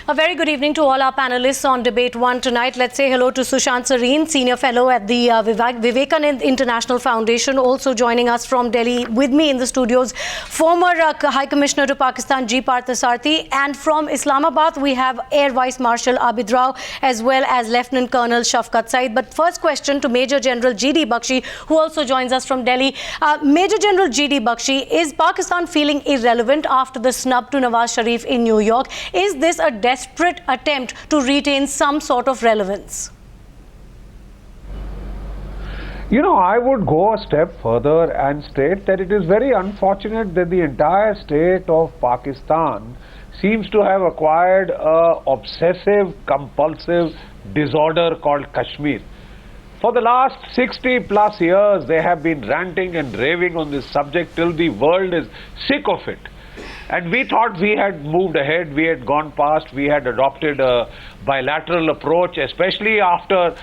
A very good evening to all our panelists on Debate 1 tonight. Let's say hello to Sushant Sareen, Senior Fellow at the Vivekananda International Foundation, also joining us from Delhi. With me in the studios, former High Commissioner to Pakistan, G Parthasarathy, and from Islamabad, we have Air Vice Marshal Abid Rao, as well as Lieutenant Colonel Shafqat Saeed. But first question to Major General D Bakshi, who also joins us from Delhi. Major General D Bakshi, is Pakistan feeling irrelevant after the snub to Nawaz Sharif in New York? Is this a desperate attempt to retain some sort of relevance? You know, I would go a step further and state that it is very unfortunate that the entire state of Pakistan seems to have acquired an obsessive, compulsive disorder called Kashmir. For the last 60 plus years, they have been ranting and raving on this subject till the world is sick of it. And we thought we had moved ahead, we had gone past, we had adopted a bilateral approach, especially after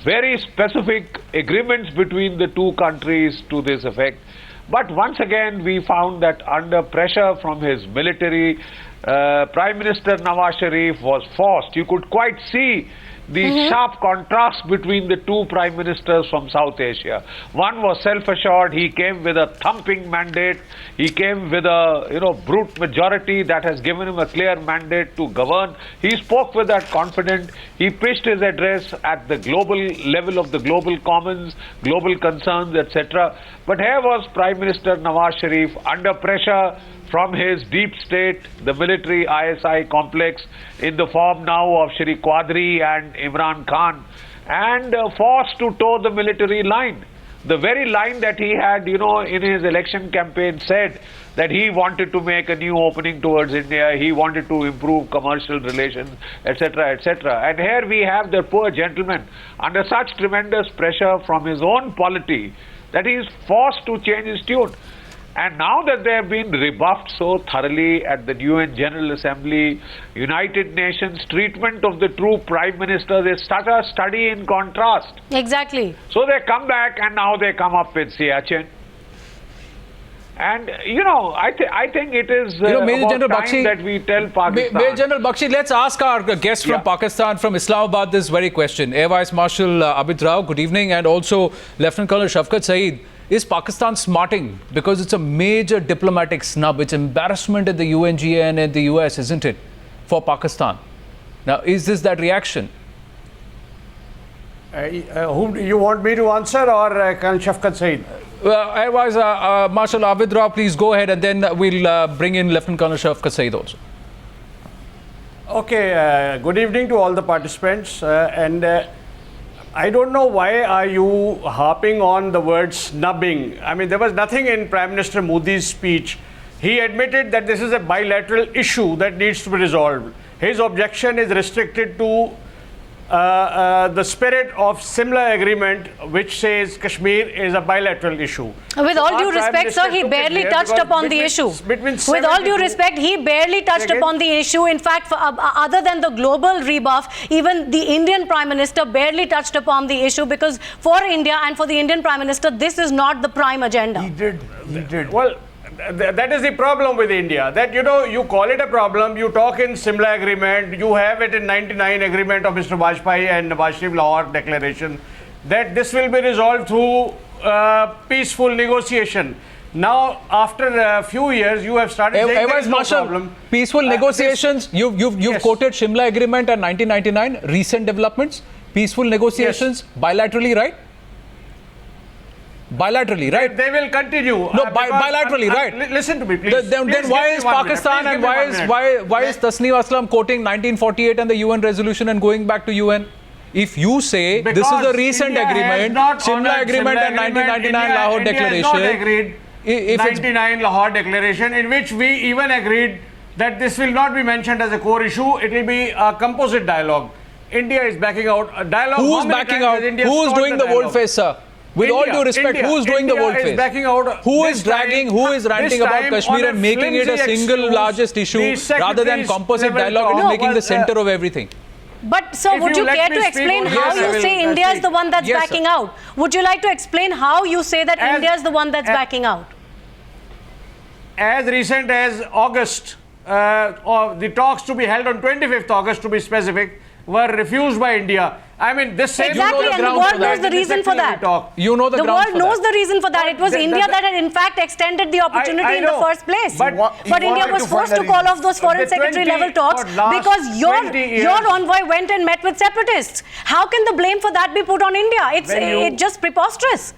very specific agreements between the two countries to this effect. But once again, we found that under pressure from his military, Prime Minister Nawaz Sharif was forced. You could quite see the sharp contrast between the two prime ministers from South Asia. One was self-assured, he came with a thumping mandate, he came with a brute majority that has given him a clear mandate to govern. He spoke with that confidence, he pitched his address at the global level of the global commons, global concerns, etc. But here was Prime Minister Nawaz Sharif under pressure from his deep state, the military ISI complex, in the form now of Shri Quadri and Imran Khan, and forced to toe the military line. The very line that he had, in his election campaign said that he wanted to make a new opening towards India, he wanted to improve commercial relations, etc., etc. And here we have the poor gentleman under such tremendous pressure from his own polity that he is forced to change his tune. And now that they have been rebuffed so thoroughly at the UN General Assembly, United Nations treatment of the true Prime Minister, they start a study in contrast. Exactly. So they come back and now they come up with Siachen. And, I think it is Major General about time Bakshi, that we tell Pakistan. Major General Bakshi, let's ask our guest from Pakistan, from Islamabad, this very question. Air Vice Marshal Abid Rao, good evening, and also Lieutenant Colonel Shafqat Saeed. Is Pakistan smarting? Because it's a major diplomatic snub. It's embarrassment at the UNGA and the US, isn't it, for Pakistan? Now, is this that reaction? Whom you want me to answer, or can Shafqat Saeed? Air Vice Marshal Abid Rao, please go ahead, and then we'll bring in Lieutenant Colonel Shafqat Saeed also. Okay, good evening to all the participants. I don't know why are you harping on the word snubbing. I mean, there was nothing in Prime Minister Modi's speech. He admitted that this is a bilateral issue that needs to be resolved. His objection is restricted to the spirit of Simla Agreement, which says Kashmir is a bilateral issue. With all due respect, sir, he barely touched upon the issue. With all due respect, he barely touched upon the issue. In fact, other than the global rebuff, even the Indian Prime Minister barely touched upon the issue, because for India and for the Indian Prime Minister, this is not the prime agenda. He did. Well, that is the problem with India, that you call it a problem, you talk in Simla Agreement, you have it in 99 agreement of Mr. Vajpayee and Nawaz Sharif Lahore declaration, that this will be resolved through peaceful negotiation. Now, after a few years, you have started saying there is no problem. Peaceful negotiations, you've quoted Simla Agreement and 1999, recent developments, peaceful negotiations, bilaterally, right? Bilaterally, right? They will continue. No, bilaterally, right? Listen to me, please. Then why is Pakistan and why is Tasnim Aslam quoting 1948 and the UN resolution and going back to UN? If you say because this is a recent agreement, Simla Agreement and 1999 Lahore Declaration. India has not agreed 1999 Lahore Declaration, in which we even agreed that this will not be mentioned as a core issue. It will be a composite dialogue. India is backing out. A dialogue. Who's backing out? Who's doing the volte-face, sir? With all due respect, who's doing the volte-face? Who is dragging, who is ranting about Kashmir and making it a single largest issue rather than composite dialogue and making the center of everything? But sir, would you care to explain how you say India is the one that's backing out? Would you like to explain how you say that India is the one that's backing out? As recent as August or the talks to be held on 25th August, to be specific, were refused by India. I mean, this same... Exactly, and the world knows the reason for that. You know the world knows the reason for that. It was India that had in fact extended the opportunity in the first place. But India was forced to call off those foreign secretary level talks because your envoy went and met with separatists. How can the blame for that be put on India? It's just preposterous.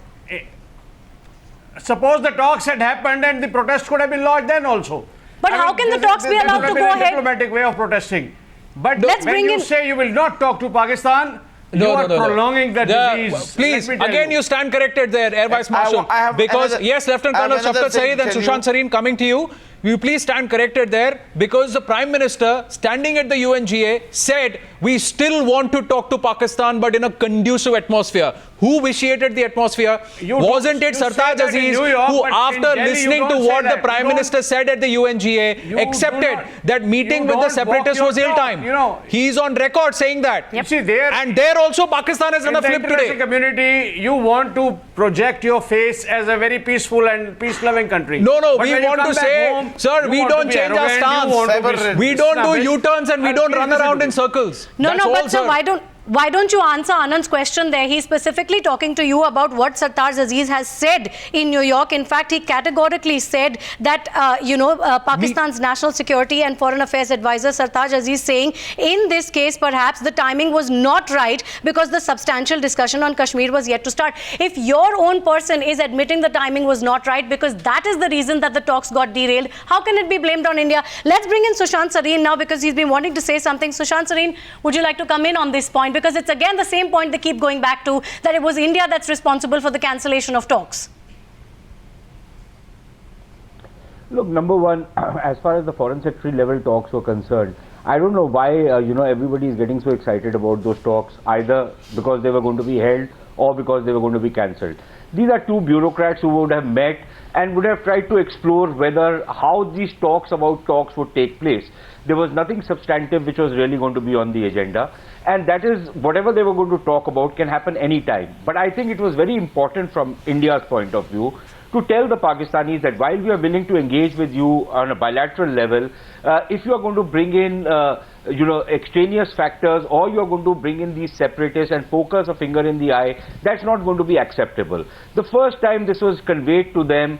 Suppose the talks had happened and the protest could have been lodged then also. But how can the talks be allowed to go ahead? A diplomatic way of protesting. But when you say you will not talk to Pakistan, you are prolonging the disease. Please, again you stand corrected there, Air Vice Marshal. Because, yes, Lieutenant Colonel Shafqat Saeed and Sushant Sareen coming to you. Will you please stand corrected there? Because the Prime Minister, standing at the UNGA, said, we still want to talk to Pakistan, but in a conducive atmosphere. Who vitiated the atmosphere? Wasn't it Sartaj Aziz who, after listening to what the Prime Minister said at the UNGA, accepted that meeting with the separatists was ill-timed? He's on record saying that. Yep. See, and there also Pakistan has done a flip today. In the international community, you want to project your face as a very peaceful and peace-loving country. No, we want to say, sir, we don't change our stance. We don't do U-turns and we don't run around in circles. No, but sir, why don't you answer Anand's question there? He's specifically talking to you about what Sartaj Aziz has said in New York. In fact, he categorically said that, Pakistan's National Security and Foreign Affairs Advisor Sartaj Aziz saying, in this case, perhaps the timing was not right because the substantial discussion on Kashmir was yet to start. If your own person is admitting the timing was not right because that is the reason that the talks got derailed, how can it be blamed on India? Let's bring in Sushant Sareen now because he's been wanting to say something. Sushant Sareen, would you like to come in on this point? Because it's again the same point they keep going back to, that it was India that's responsible for the cancellation of talks. Look, number one, as far as the foreign secretary level talks were concerned, I don't know why everybody is getting so excited about those talks, either because they were going to be held or because they were going to be cancelled. These are two bureaucrats who would have met and would have tried to explore how these talks would take place. There was nothing substantive which was really going to be on the agenda, and that is whatever they were going to talk about can happen anytime. But I think it was very important from India's point of view to tell the Pakistanis that while we are willing to engage with you on a bilateral level, if you are going to bring in extraneous factors, or you are going to bring in these separatists and focus a finger in the eye, that's not going to be acceptable. The first time this was conveyed to them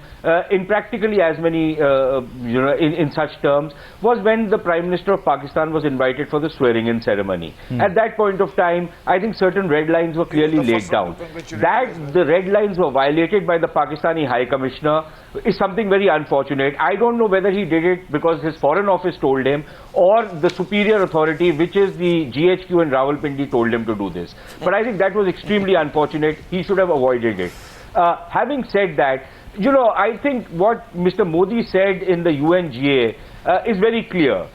in practically as many, in such terms, was when the Prime Minister of Pakistan was invited for the swearing-in ceremony. At that point of time, I think certain red lines were clearly laid down. That the red lines were violated by the Pakistani High Commissioner is something very unfortunate. I don't know whether he did it because his Foreign Office told him, or the superior authority, which is the GHQ in Rawalpindi, told him to do this. But I think that was extremely unfortunate. He should have avoided it. Having said that, I think what Mr. Modi said in the UNGA is very clear.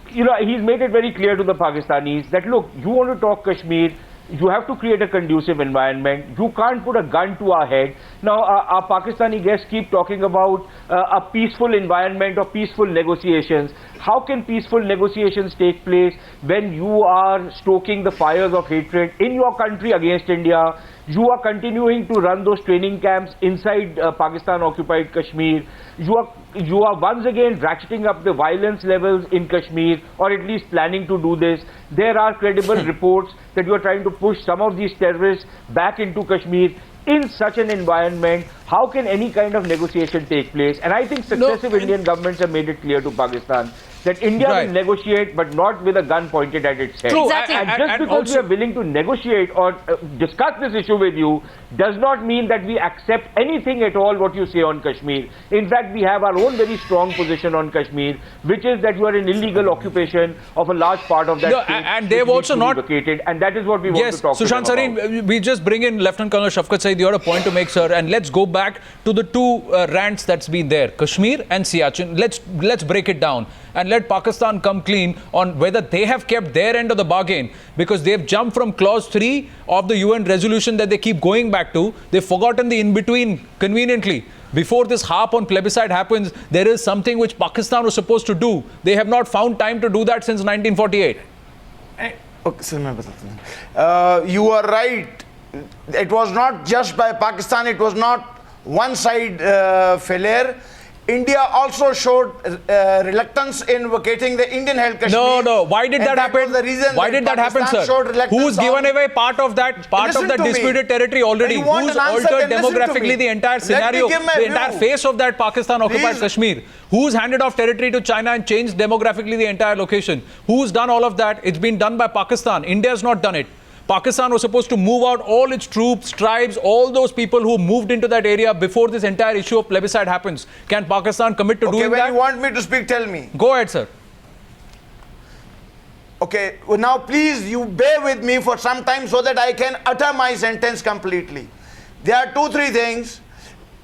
He's made it very clear to the Pakistanis that, look, you want to talk Kashmir, you have to create a conducive environment. You can't put a gun to our head. Now, our Pakistani guests keep talking about a peaceful environment or peaceful negotiations. How can peaceful negotiations take place when you are stoking the fires of hatred in your country against India? You are continuing to run those training camps inside Pakistan-occupied Kashmir. You are once again ratcheting up the violence levels in Kashmir, or at least planning to do this. There are credible reports that you are trying to push some of these terrorists back into Kashmir. In such an environment, how can any kind of negotiation take place? And I think successive Indian governments have made it clear to Pakistan that India will negotiate, but not with a gun pointed at its head. Exactly. And just because we are willing to negotiate or discuss this issue with you does not mean that we accept anything at all what you say on Kashmir. In fact, we have our own very strong position on Kashmir, which is that you are in illegal occupation of a large part of that state. And they've also not vacated, and that is what we want to talk Sushant to them Sareen, we just bring in Lieutenant Colonel Shafqat Saeed. You have a point to make, sir, and let's go back to the two rants that's been there, Kashmir and Siachen. Let's break it down and let Pakistan come clean on whether they have kept their end of the bargain, because they've jumped from clause 3 of the UN resolution that they keep going back to. They've forgotten the in-between conveniently. Before this harp on plebiscite happens, there is something which Pakistan was supposed to do. They have not found time to do that since 1948. Okay, sir, you are right. It was not just by Pakistan. It was not one side failure. India also showed reluctance in vacating the Indian-held Kashmir. No. Why did that happen? Why did that happen, sir? Who's given away part of that disputed territory already? Who's altered demographically the entire scenario, the entire face of that Pakistan-occupied Kashmir? Who's handed off territory to China and changed demographically the entire location? Who's done all of that? It's been done by Pakistan. India's not done it. Pakistan was supposed to move out all its troops, tribes, all those people who moved into that area before this entire issue of plebiscite happens. Can Pakistan commit to doing that? Okay, when you want me to speak, tell me. Go ahead, sir. Okay, well, now please you bear with me for some time so that I can utter my sentence completely. There are 2-3 things.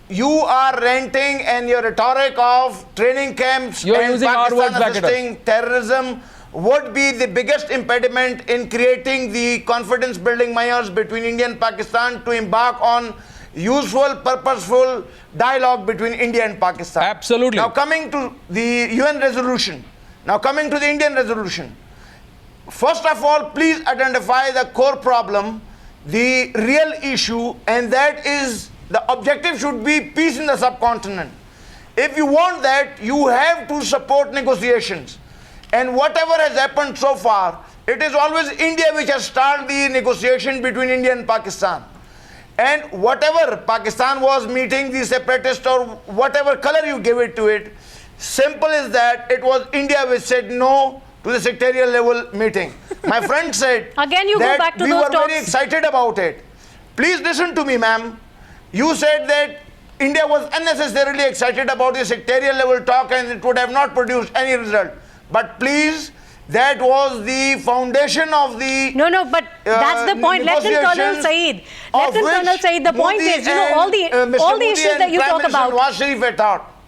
You are ranting and your rhetoric of training camps and Pakistan assisting terrorism would be the biggest impediment in creating the confidence building measures between India and Pakistan to embark on useful, purposeful dialogue between India and Pakistan. Absolutely. Now coming to the UN resolution, now coming to the Indian resolution. First of all, please identify the core problem, the real issue, and that is the objective should be peace in the subcontinent. If you want that, you have to support negotiations. And whatever has happened so far, it is always India which has started the negotiation between India and Pakistan. And whatever Pakistan was meeting the separatists or whatever color you give it to it, simple is that it was India which said no to the sectarial level meeting. My friend said again you that go back to we those were talks. very excited about it. Please listen to me, ma'am. You said that India was unnecessarily excited about the sectarial level talk and it would have not produced any result. But please, that was the foundation of the No, but that's the point. Lieutenant Colonel Saeed. Lieutenant Colonel Saeed, the point is, you know, all the issues that you talk about. Nawaz Sharif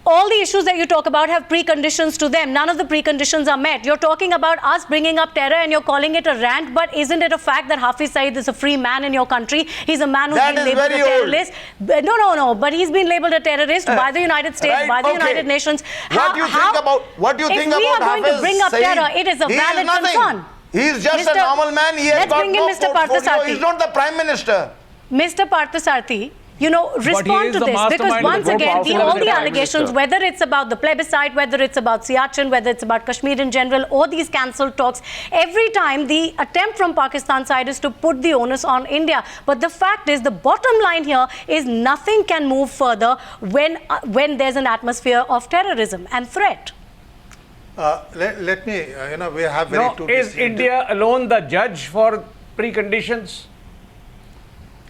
all the issues that you talk about have preconditions to them. None of the preconditions are met. You're talking about us bringing up terror and you're calling it a rant, but isn't it a fact that Hafiz Saeed is a free man in your country? He's a man who's been labeled a terrorist. No, but he's been labeled a terrorist by the United States, by the United Nations. What do you think about Hafiz Saeed? If we are going to bring up terror, it is a valid concern. He is just a normal man. He has got no portfolio. He's not the Prime Minister. Mr. Parthasarathy, you know, respond to this, because once again, all the allegations, whether it's about the plebiscite, whether it's about Siachen, whether it's about Kashmir in general, or these cancelled talks, every time the attempt from Pakistan side is to put the onus on India. But the fact is, the bottom line here is nothing can move further when there's an atmosphere of terrorism and threat. Let me, we have very two is India alone the judge for preconditions?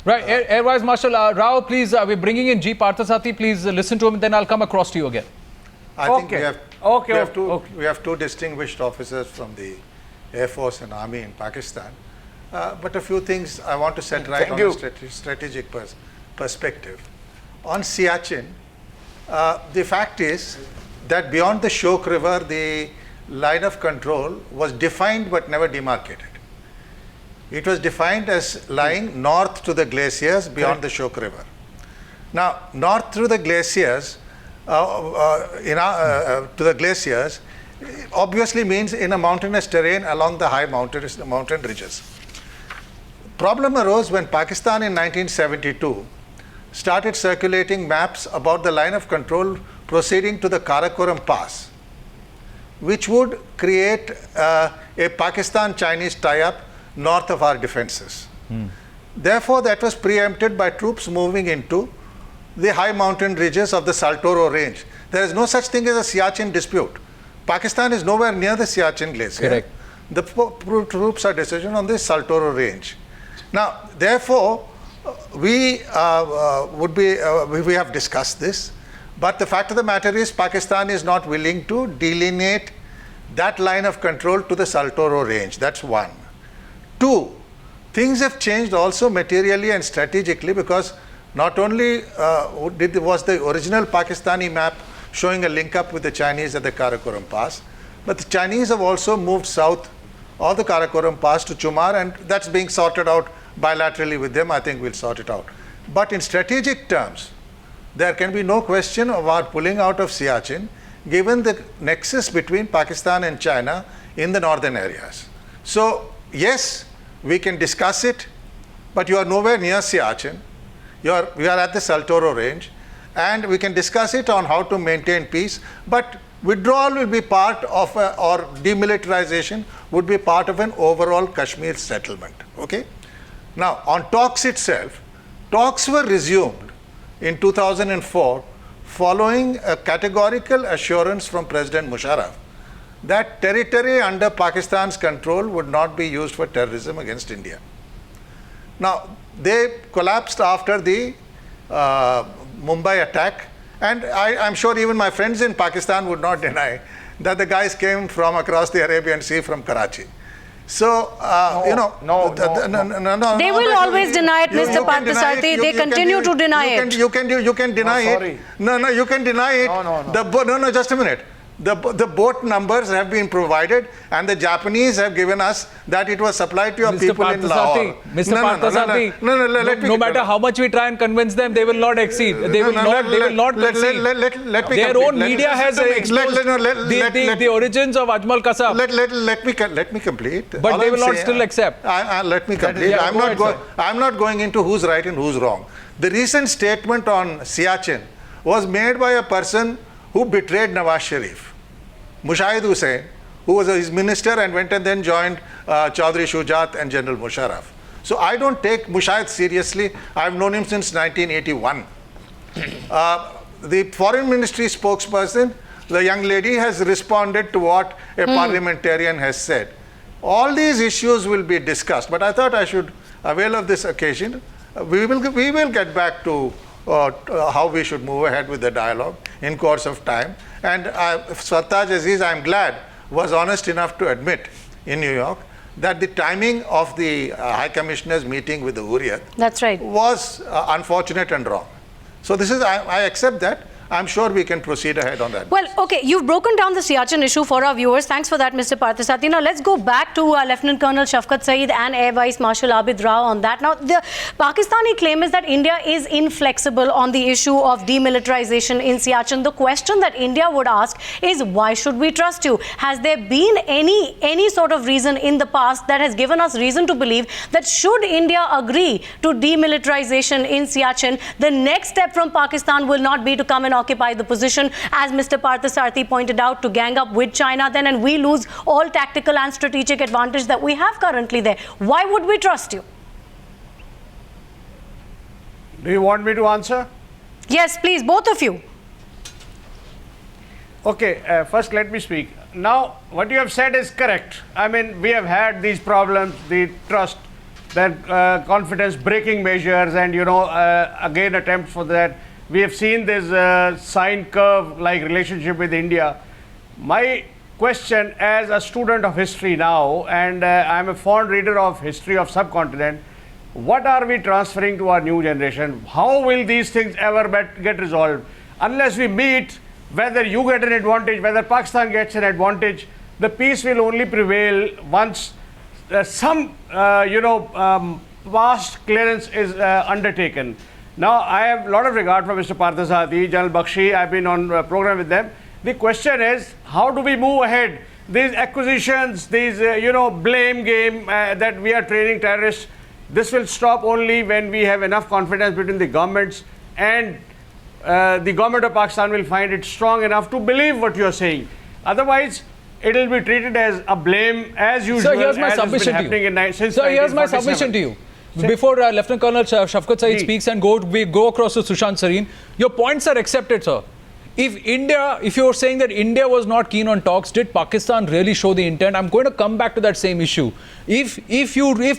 Right, Air Vice Marshal Rao, please, we're bringing in G. Parthasarathy. Please listen to him, then I'll come across to you again. I think we have two distinguished officers from the Air Force and Army in Pakistan. But a few things I want to set right on a strategic perspective. On Siachen, the fact is that beyond the Shok River, the line of control was defined but never demarcated. It was defined as lying north to the glaciers beyond the Shok River. Now, north through the glaciers, to the glaciers, obviously means in a mountainous terrain along the high mountain ridges. Problem arose when Pakistan in 1972 started circulating maps about the line of control proceeding to the Karakoram Pass, which would create a Pakistan-Chinese tie-up north of our defenses. Therefore, that was preempted by troops moving into the high mountain ridges of the Saltoro range. There is no such thing as a Siachen dispute. Pakistan is nowhere near the Siachen glacier. Correct. The troops are decision on the Saltoro range. Now, therefore, we have discussed this, but the fact of the matter is Pakistan is not willing to delineate that line of control to the Saltoro range. That's one. Two, things have changed also materially and strategically, because not only was the original Pakistani map showing a link up with the Chinese at the Karakoram Pass, but the Chinese have also moved south of the Karakoram Pass to Chumar, and that's being sorted out bilaterally with them. I think we'll sort it out. But in strategic terms, there can be no question about pulling out of Siachen, given the nexus between Pakistan and China in the northern areas. So, yes, we can discuss it, but you are nowhere near Siachen. We are at the Saltoro range, and we can discuss it on how to maintain peace, but withdrawal will be part of, or demilitarization would be part of an overall Kashmir settlement. Okay? Now, on talks itself, talks were resumed in 2004 following a categorical assurance from President Musharraf that territory under Pakistan's control would not be used for terrorism against India. Now, they collapsed after the Mumbai attack, and I'm sure even my friends in Pakistan would not deny that the guys came from across the Arabian Sea from Karachi. So, They will always deny it, Mr. Parthasarathy. They continue to deny it. You can deny it. No, you can deny it. No, just a minute. The boat numbers have been provided, and the Japanese have given us that it was supplied to your people in Lahore. Mr. Parthasarathy, no matter how much we try and convince them, they will not exceed. They will not concede. Their own media has exposed the origins of Ajmal Kasab. Let me complete. But they will not still accept. Let me complete. I'm not going into who's right and who's wrong. The recent statement on Siachen was made by a person who betrayed Nawaz Sharif, Mushahid Hussain, who was his minister and went and then joined Chaudhry Shujat and General Musharraf. So I don't take Mushahid seriously. I've known him since 1981. The foreign ministry spokesperson, the young lady, has responded to what a parliamentarian has said. All these issues will be discussed, but I thought I should avail of this occasion. We will get back to how we should move ahead with the dialogue in course of time. And Sartaj Aziz, I'm glad, was honest enough to admit in New York that the timing of the High Commissioner's meeting with the Hurriyat was unfortunate and wrong. So this is, I accept that. I'm sure we can proceed ahead on that. Well, okay, you've broken down the Siachen issue for our viewers. Thanks for that, Mr. Parthasarathy. Now, let's go back to Lieutenant Colonel Shafqat Saeed and Air Vice Marshal Abid Rao on that. Now, the Pakistani claim is that India is inflexible on the issue of demilitarization in Siachen. The question that India would ask is, why should we trust you? Has there been any sort of reason in the past that has given us reason to believe that should India agree to demilitarization in Siachen, the next step from Pakistan will not be to come and occupy the position, as Mr. Parthasarathy pointed out, to gang up with China then, and we lose all tactical and strategic advantage that we have currently there. Why would we trust you? Do you want me to answer? Yes, please, both of you. Okay, first let me speak. Now, what you have said is correct. I mean, we have had these problems, the trust, that confidence breaking measures, and again attempts for that. We have seen this sine curve like relationship with India. My question as a student of history now, and I'm a fond reader of history of subcontinent, what are we transferring to our new generation? How will these things ever get resolved? Unless we meet, whether you get an advantage, whether Pakistan gets an advantage, the peace will only prevail once some vast clearance is undertaken. Now, I have a lot of regard for Mr. Parthasarathy, General Bakshi. I've been on a program with them. The question is, how do we move ahead? These acquisitions, these, blame game that we are training terrorists, this will stop only when we have enough confidence between the governments, and the government of Pakistan will find it strong enough to believe what you are saying. Otherwise, it will be treated as a blame as usual. So here's my submission to you. So here's my submission to you. Before Lieutenant Colonel Shafqat Saeed speaks and we go across to Sushant Sareen, your points are accepted, sir. If you're saying that India was not keen on talks, did Pakistan really show the intent? I'm going to come back to that same issue. If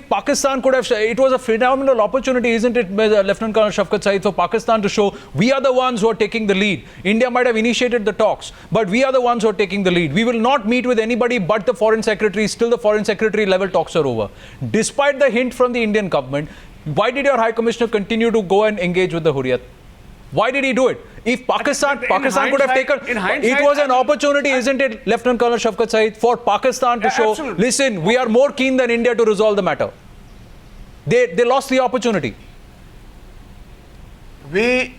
Pakistan could have, it was a phenomenal opportunity, isn't it, Lieutenant Colonel Shafqat Saeed, for Pakistan to show we are the ones who are taking the lead. India might have initiated the talks, but we are the ones who are taking the lead. We will not meet with anybody but the foreign secretary. Still, the foreign secretary level talks are over. Despite the hint from the Indian government, why did your High Commissioner continue to go and engage with the Hurriyat? Why did he do it? If Pakistan could have taken, it was an opportunity, isn't it, Lieutenant Colonel Shafqat Saeed, for Pakistan to show, listen, we are more keen than India to resolve the matter. They lost the opportunity. We,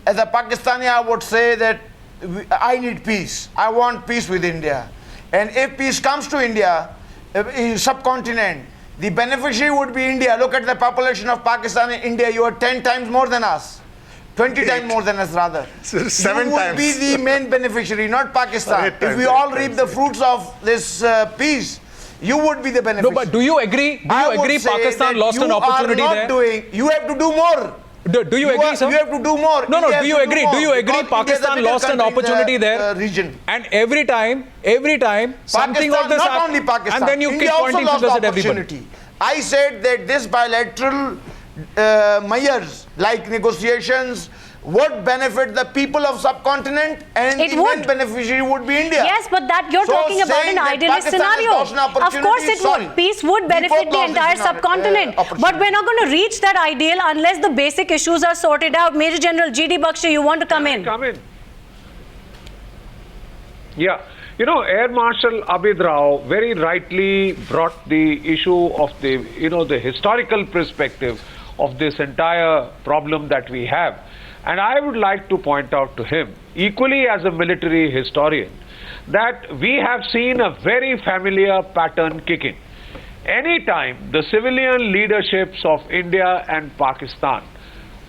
as a Pakistani, I would say that I need peace. I want peace with India. And if peace comes to India, in subcontinent, the beneficiary would be India. Look at the population of Pakistan and India. You are 10 times more than us. 20 times more than us, rather. So 7 you would times. be the main beneficiary, not Pakistan. 8 If times, we 8 all times, reap the fruits of this peace, you would be the beneficiary. No, but do you agree? Do you agree Pakistan lost an opportunity there? You have to do more. Do you agree, sir? You have to do more. No, India do you has to agree? more Do you agree because India is the Pakistan biggest lost an country in the, opportunity there? Region. And every time something of this not happens, only Pakistan, and then you India keep also pointing lost fingers the at everybody. opportunity. I said that this bilateral measures like negotiations would benefit the people of subcontinent, and It the would. main beneficiary would be India. Yes, but that you're So talking about saying an that idealist Pakistan has scenario. lost an Of opportunity, course it sorry. would. Peace would We benefit both the lost entire this subcontinent. But opportunity. we're not going to reach that ideal unless the basic issues are sorted out. Major General D Bakshi, you want to come in? Come in. Yeah. You know, Air Marshal Abid Rao very rightly brought the issue of the, the historical perspective of this entire problem that we have. And I would like to point out to him, equally as a military historian, that we have seen a very familiar pattern kicking. Anytime the civilian leaderships of India and Pakistan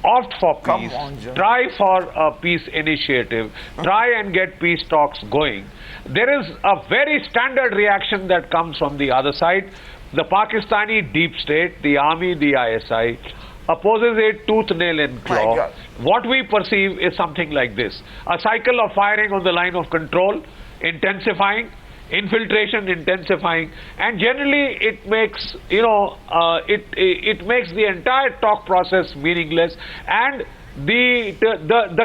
opt for peace, try for a peace initiative, try and get peace talks going, there is a very standard reaction that comes from the other side. The Pakistani deep state, the army, the ISI, opposes it tooth, nail and claw. What we perceive is something like this: a cycle of firing on the line of control, intensifying, infiltration intensifying, and generally it makes it makes the entire talk process meaningless, and the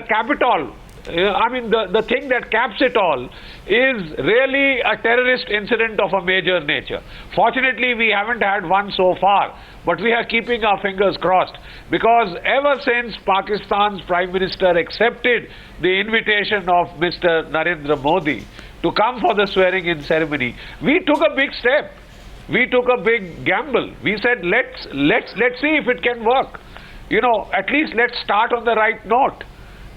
capital, the thing that caps it all is really a terrorist incident of a major nature. Fortunately, we haven't had one so far, but we are keeping our fingers crossed, because ever since Pakistan's Prime Minister accepted the invitation of Mr. Narendra Modi to come for the swearing-in ceremony, we took a big step. We took a big gamble. We said, let's see if it can work. At least let's start on the right note.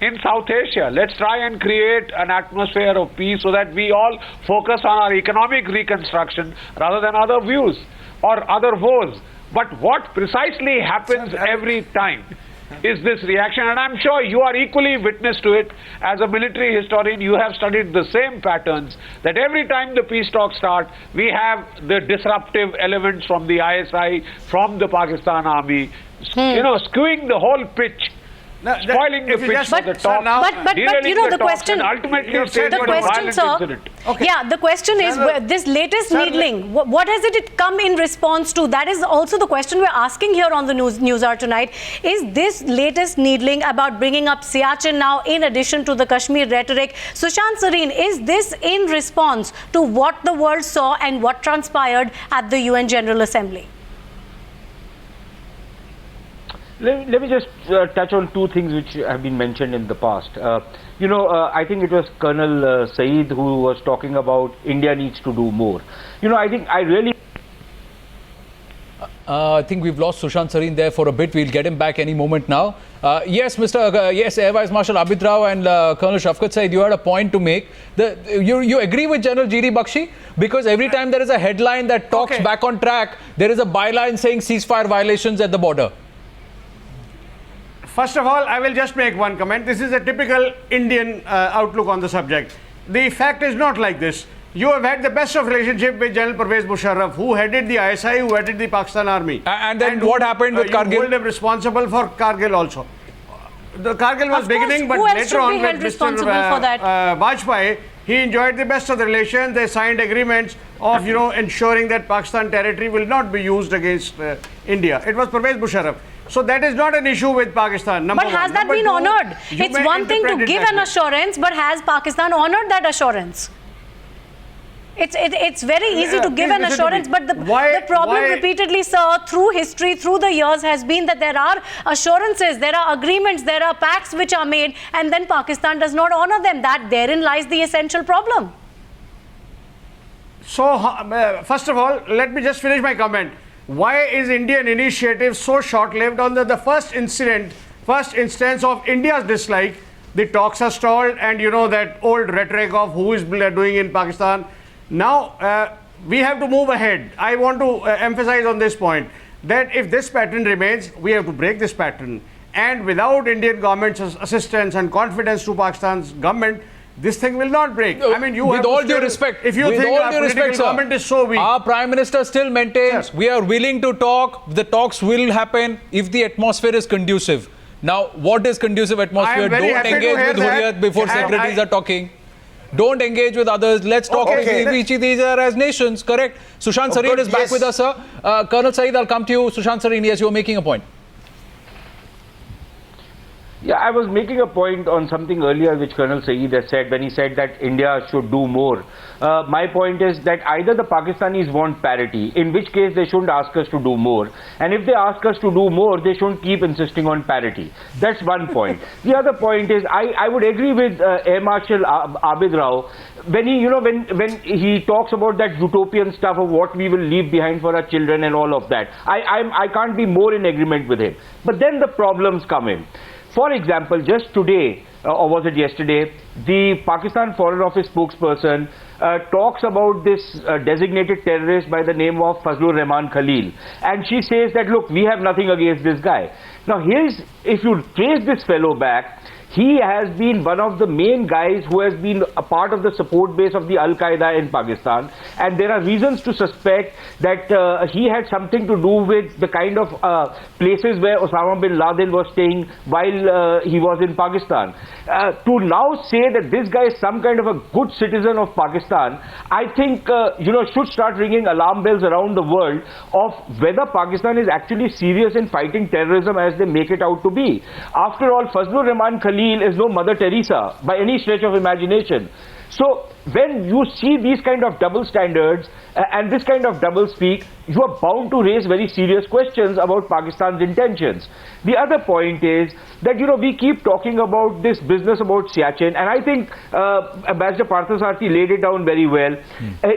In South Asia, let's try and create an atmosphere of peace so that we all focus on our economic reconstruction rather than other views or other woes. But what precisely happens every time is this reaction, and I'm sure you are equally witness to it. As a military historian, you have studied the same patterns, that every time the peace talks start, we have the disruptive elements from the ISI, from the Pakistan army, skewing the whole pitch. Spoiling the pitch for the top, but the question, ultimately the question, sir, Okay. yeah, the question is, this latest needling, what has it come in response to? That is also the question we're asking here on the Newshour tonight. Is this latest needling about bringing up Siachen now, in addition to the Kashmir rhetoric? Sushant Sareen, is this in response to what the world saw and what transpired at the UN General Assembly? Let me just touch on two things which have been mentioned in the past. I think it was Colonel Saeed who was talking about India needs to do more. I think we've lost Sushant Sareen there for a bit. We'll get him back any moment now. Yes, Air Vice Marshal Abid Rao and Colonel Shafqat Saeed, you had a point to make. You agree with General D Bakshi? Because every time there is a headline that talks back on track, there is a byline saying ceasefire violations at the border. First of all, I will just make one comment. This is a typical Indian outlook on the subject. The fact is not like this. You have had the best of relationship with General Pervez Musharraf, who headed the ISI, who headed the Pakistan Army. And then what happened with Kargil? You hold him responsible for Kargil also. The Kargil was beginning, but later on with Mr. Vajpayee, he enjoyed the best of the relations. They signed agreements of, ensuring that Pakistan territory will not be used against India. It was Pervez Musharraf. So that is not an issue with Pakistan. But has that been honoured? It's one thing to give an assurance, but has Pakistan honoured that assurance? It's very easy to give an assurance, but the problem repeatedly, sir, through history, through the years, has been that there are assurances, there are agreements, there are pacts which are made, and then Pakistan does not honour them. Therein lies the essential problem. So, first of all, let me just finish my comment. Why is Indian initiative so short-lived? On the first instance of India's dislike, the talks are stalled, and that old rhetoric of who is doing in Pakistan. Now, we have to move ahead. I want to emphasize on this point that if this pattern remains, we have to break this pattern. and without Indian government's assistance and confidence to Pakistan's government, this thing will not break. I mean, you with have all to due still, respect, if you with think all our due political respect, government sir, is so weak, our Prime Minister still maintains Sir. we are willing to talk. The talks will happen if the atmosphere is conducive. Now, what is conducive atmosphere? very Don't happy to engage hear with that. Hurriyat before And secretaries I- are talking. Don't engage with others. Let's talk Okay. with each other as nations. Correct. Sushant Sareen course, is back yes. with us, sir. Colonel Saeed, I'll come to you. Sushant Sareen, yes, you were making a point. Yeah, I was making a point on something earlier which Colonel Saeed has said when he said that India should do more. My point is that either the Pakistanis want parity, in which case they shouldn't ask us to do more. And if they ask us to do more, they shouldn't keep insisting on parity. That's one point. The other point is I would agree with Air Marshal Abid Rao when he, when he talks about that utopian stuff of what we will leave behind for our children and all of that. I can't be more in agreement with him. But then the problems come in. For example, just today, or was it yesterday, the Pakistan Foreign Office spokesperson talks about this designated terrorist by the name of Fazlur Rahman Khalil. And she says that, look, we have nothing against this guy. Now, if you trace this fellow back, he has been one of the main guys who has been a part of the support base of the Al-Qaeda in Pakistan. And there are reasons to suspect that he had something to do with the kind of places where Osama bin Laden was staying while he was in Pakistan. To now say that this guy is some kind of a good citizen of Pakistan, I think, should start ringing alarm bells around the world of whether Pakistan is actually serious in fighting terrorism as they make it out to be. After all, Fazlur Rahman Khalil is no Mother Teresa by any stretch of imagination. So when you see these kind of double standards and this kind of double speak, you are bound to raise very serious questions about Pakistan's intentions. The other point is that, we keep talking about this business about Siachen, and I think Ambassador Parthasarathy laid it down very well.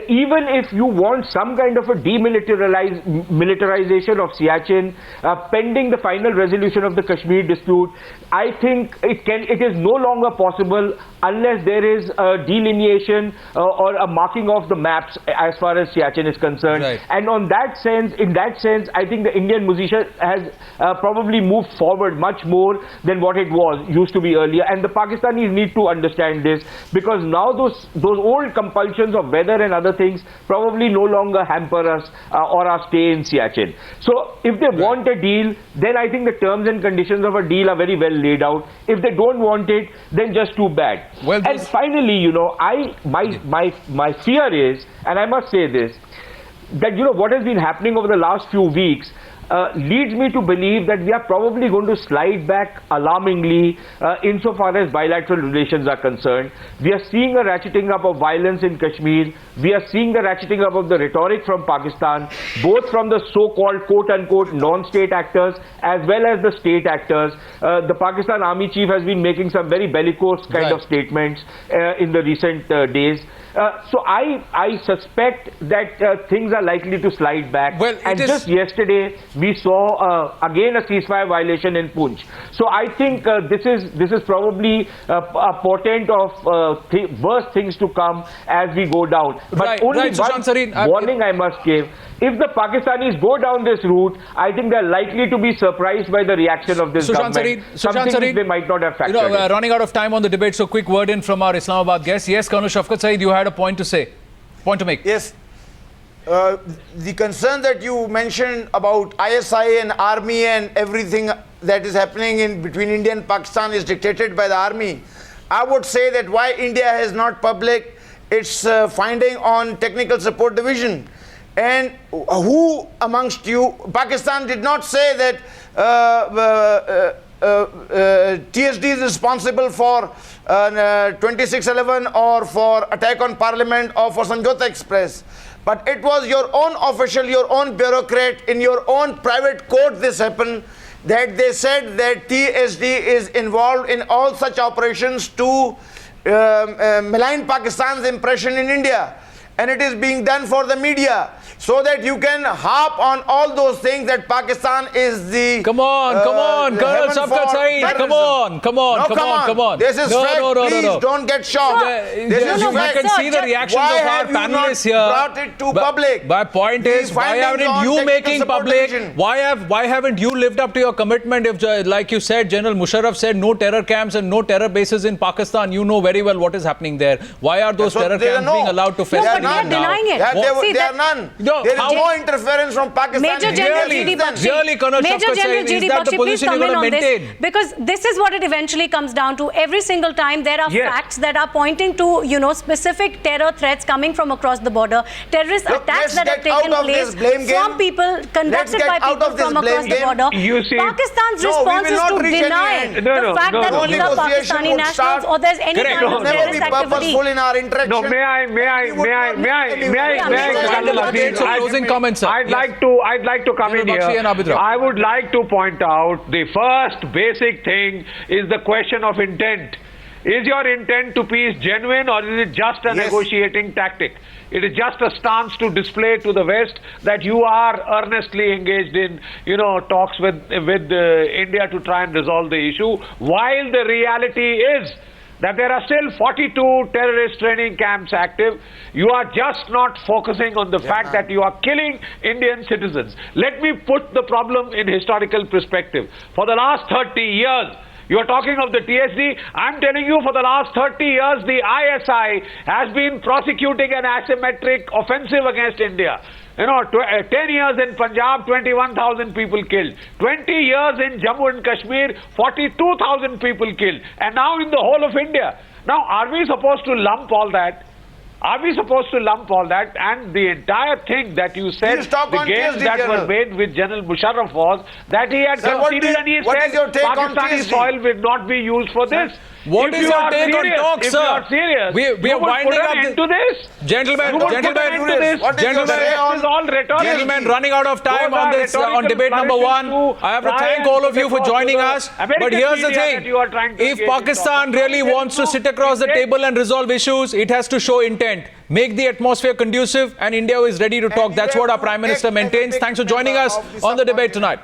Even if you want some kind of a demilitarization of Siachen, pending the final resolution of the Kashmir dispute, I think it is no longer possible unless there is a delineation or a marking of the maps as far as Siachen is concerned. Right. And in that sense, I think the Indian position has probably moved forward much more than what it used to be earlier. And the Pakistanis need to understand this, because now those old compulsions of weather and other things probably no longer hamper us or our stay in Siachen. So if they want a deal, then I think the terms and conditions of a deal are very well laid out. If they don't want it, then just too bad. Well, and finally, my fear is, and I must say this, that what has been happening over the last few weeks leads me to believe that we are probably going to slide back alarmingly insofar as bilateral relations are concerned. We are seeing a ratcheting up of violence in Kashmir. We are seeing the ratcheting up of the rhetoric from Pakistan, both from the so-called quote-unquote non-state actors as well as the state actors. The Pakistan Army Chief has been making some very bellicose kind of statements in the recent days. So I suspect that things are likely to slide back. Well, and just yesterday we saw again a ceasefire violation in Poonch. So I think this is probably a portent of worse things to come as we go down. But only one warning I must give. If the Pakistanis go down this route, I think they're likely to be surprised by the reaction of this government. Something which they might not have factored in. Running out of time on the debate, so quick word in from our Islamabad guest. Yes, Colonel Shafqat Saeed, you had a point to make. Yes. The concern that you mentioned about ISI and army and everything that is happening between India and Pakistan is dictated by the army. I would say that why India has not public its finding on technical support division. And who amongst you, Pakistan did not say that TSD is responsible for 2611 or for attack on parliament or for Samjhauta Express. But it was your own official, your own bureaucrat, in your own private court this happened, that they said that TSD is involved in all such operations to malign Pakistan's impression in India. and it is being done for the media, so that you can harp on all those things that Pakistan is the... Come on, Colonel Shafqat Saeed. Come on. This is fact. Please don't get shocked. This is you fact. can see the reactions Why of our have you panelists not here. brought it to public? My point The is, why findings haven't on you technical making support public? division. Why haven't you lived up to your commitment? If, like you said, General Musharraf said, no terror camps and no terror bases in Pakistan. You know very well what is happening there. Why are those terror camps being allowed to fester? No, but they're denying it. There are none. There is no interference from Pakistan. Major General D Bakshi, Really, Colonel Major Shafqat General Saeed, is that the please position come you're in going on to this, maintain? because this is what it eventually comes down to. Every single time there are facts that are pointing to, you know, specific terror threats coming from across the border, terrorist attacks that have taken place from people conducted by people from across the border. Pakistan's response is to deny the fact that these are Pakistani nationals or there's any kind of terrorist activity. No, may I Closing comments, sir. I'd like to come in here. I would like to point out the first basic thing is the question of intent. Is your intent to peace genuine, or is it just a negotiating tactic? It is just a stance to display to the West that you are earnestly engaged in, talks with India to try and resolve the issue, while the reality is that there are still 42 terrorist training camps active. You are just not focusing on the fact that you are killing Indian citizens. Let me put the problem in historical perspective. For the last 30 years, you are talking of the TSD. I'm telling you, for the last 30 years, the ISI has been prosecuting an asymmetric offensive against India. 10 years in Punjab, 21,000 people killed. 20 years in Jammu and Kashmir, 42,000 people killed. And now in the whole of India. Now, are we supposed to lump all that? Are we supposed to lump all that? And the entire thing that you said, the games that were made with General Musharraf was that he had conceded and he said Pakistani soil will not be used for this. What is your take on talks, sir? If you are serious, we are winding up into this. Gentlemen, running out of time on this, on debate number 1. I have to thank all of you for joining us. But here's the thing. If Pakistan really wants to sit across the table and resolve issues, it has to show intent. Make the atmosphere conducive, and India is ready to talk. That's what our Prime Minister maintains. Thanks for joining us on the debate tonight.